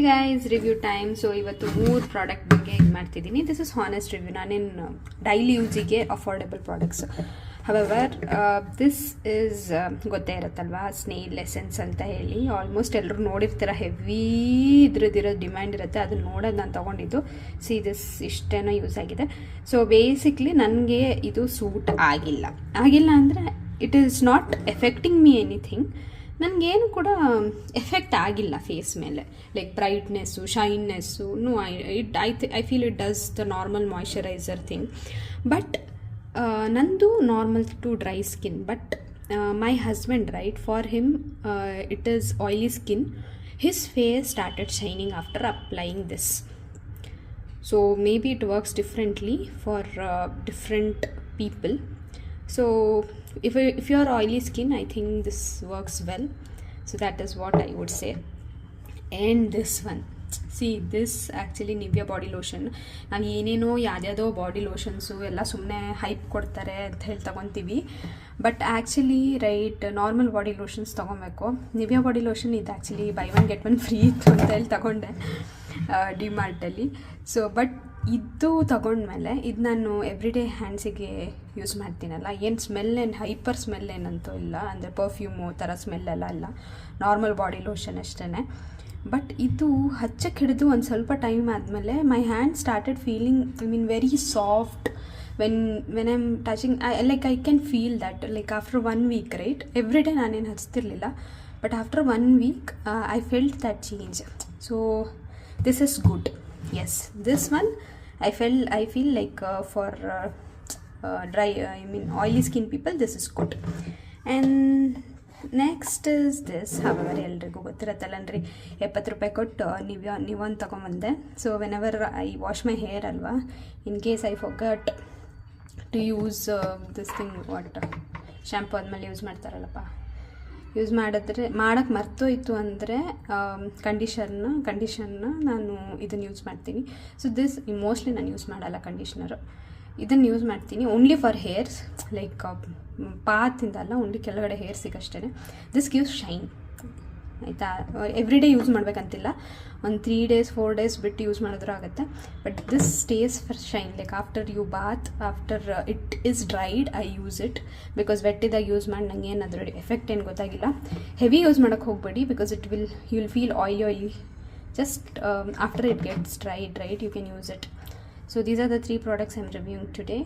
Guys, review time. So ಇವತ್ತು 3 product ಬಗ್ಗೆ ಇದು ಮಾಡ್ತಿದ್ದೀನಿ. This is honest review. ನಾನೇನು ಡೈಲಿ ಯೂಸಿಗೆ affordable products. However this is ಗೊತ್ತೇ ಇರುತ್ತಲ್ವಾ, ಸ್ನೇಲ್ ಎಸೆನ್ಸ್ ಅಂತ ಹೇಳಿ. ಆಲ್ಮೋಸ್ಟ್ ಎಲ್ಲರೂ ನೋಡಿರ್ತೀರ, ಹೆವಿ ಇದ್ರದ್ದಿರೋ ಡಿಮ್ಯಾಂಡ್ ಇರುತ್ತೆ. ಅದನ್ನ ನೋಡೋದು ನಾನು ತೊಗೊಂಡಿದ್ದು. ಸಿ ದಿಸ್ ಇಷ್ಟೇನೋ ಯೂಸ್ ಆಗಿದೆ. ಸೊ ಬೇಸಿಕ್ಲಿ ನನಗೆ ಇದು ಸೂಟ್ ಆಗಿಲ್ಲ ಅಂದರೆ it is not affecting me anything. ನನಗೇನು ಕೂಡ ಎಫೆಕ್ಟ್ ಆಗಿಲ್ಲ ಫೇಸ್ ಮೇಲೆ, like brightness, shineness. No, I feel it does the normal moisturiser thing. But ನಂದು normal to dry skin. But my husband, right, for him it is oily skin. His face started shining after applying this. So maybe it works differently for different people. So if you are oily skin, I think this works well. So that is what I would say. And this one, see, this actually Nivea body lotion. ನಾವು ಏನೇನೋ ಯಾವ್ಯಾವುದೋ body lotions ಎಲ್ಲ ಸುಮ್ಮನೆ hype ಕೊಡ್ತಾರೆ ಅಂತ ಹೇಳಿ ತೊಗೊತೀವಿ. But actually right, normal body lotions ತೊಗೊಬೇಕು. Nivea body lotion ಇದು ಆ್ಯಕ್ಚುಲಿ ಬೈ 1 get 1 ಫ್ರೀ ಇತ್ತು ಅಂತ ಹೇಳಿ ತಗೊಂಡೆ ಡಿಮಾರ್ಟಲ್ಲಿ. ಸೊ ಬಟ್ ಇದು ತೊಗೊಂಡ್ಮೇಲೆ ಇದು ನಾನು ಎವ್ರಿಡೇ ಹ್ಯಾಂಡ್ಸಿಗೆ ಯೂಸ್ ಮಾಡ್ತೀನಲ್ಲ, ಏನು ಸ್ಮೆಲ್ ಏನು ಹೈಪರ್ ಸ್ಮೆಲ್ ಏನಂತೂ ಇಲ್ಲ, ಅಂದರೆ ಪರ್ಫ್ಯೂಮು ಥರ ಸ್ಮೆಲ್ಲೆಲ್ಲ ಇಲ್ಲ, ನಾರ್ಮಲ್ ಬಾಡಿ ಲೋಷನ್ ಅಷ್ಟೇ. ಬಟ್ ಇದು ಹಚ್ಚಕ್ಕೆ ಹಿಡಿದು ಒಂದು ಸ್ವಲ್ಪ ಟೈಮ್ ಆದಮೇಲೆ my hand started feeling, very soft when I am touching. I can feel that, like after 1 week, right. Every day ನಾನೇನು ಹಚ್ತಿರ್ಲಿಲ್ಲ, but after 1 week I felt that change. So this is good. Yes, this one I feel like for dry, oily skin people, this is good. And next is this. however ಎಲ್ರಿಗೂ ಗೊತ್ತಿರತ್ತಲ್ಲನ್ರಿ, 70 ರೂಪಾಯಿ ಕೊಟ್ಟು ನೀವೊಂದು ತೊಗೊಂಬಂದೆ. So whenever I wash my hair ಅಲ್ವಾ, in case I forgot to use this thing, what shampoo ಆದಮೇಲೆ use ಮಾಡ್ತಾರಲ್ಲಪ್ಪ, use ಮಾಡೋಕ್ಕೆ ಮರ್ತೋಯ್ತು ಅಂದರೆ ಕಂಡೀಷನ್ನ ನಾನು ಇದನ್ನು ಯೂಸ್ ಮಾಡ್ತೀನಿ. ಸೊ ದಿಸ್ ಮೋಸ್ಟ್ಲಿ ನಾನು ಯೂಸ್ ಮಾಡಲ್ಲ ಕಂಡೀಷ್ನರು, ಇದನ್ನು ಯೂಸ್ ಮಾಡ್ತೀನಿ ಓನ್ಲಿ ಫಾರ್ ಹೇರ್ಸ್, ಲೈಕ್ ಪಾತಿಂದಲ್ಲ, ಓನ್ಲಿ ಕೆಳಗಡೆ ಹೇರ್ಸಿಗೆ ಅಷ್ಟೇ. ದಿಸ್ ಗಿವ್ಸ್ ಶೈನ್, ಆಯಿತಾ. ಎವ್ರಿ ಡೇ ಯೂಸ್ ಮಾಡಬೇಕಂತಿಲ್ಲ, ಒಂದು 3 days 4 days ಬಿಟ್ಟು ಯೂಸ್ ಮಾಡಿದ್ರೂ ಆಗುತ್ತೆ. But this stays for shine, like after you bath, after it is dried, I use it. Because ವೆಟ್ಟಿದಾಗ ಯೂಸ್ ಮಾಡಿ ನಂಗೆ ಏನು ಅದರ ಎಫೆಕ್ಟ್ ಏನು ಗೊತ್ತಾಗಿಲ್ಲ. ಹೆವಿ ಯೂಸ್ ಮಾಡೋಕ್ಕೆ ಹೋಗಬೇಡಿ, because you will feel oily. Just after it gets dried, right, you can use it. So these are the 3 products I'm reviewing today.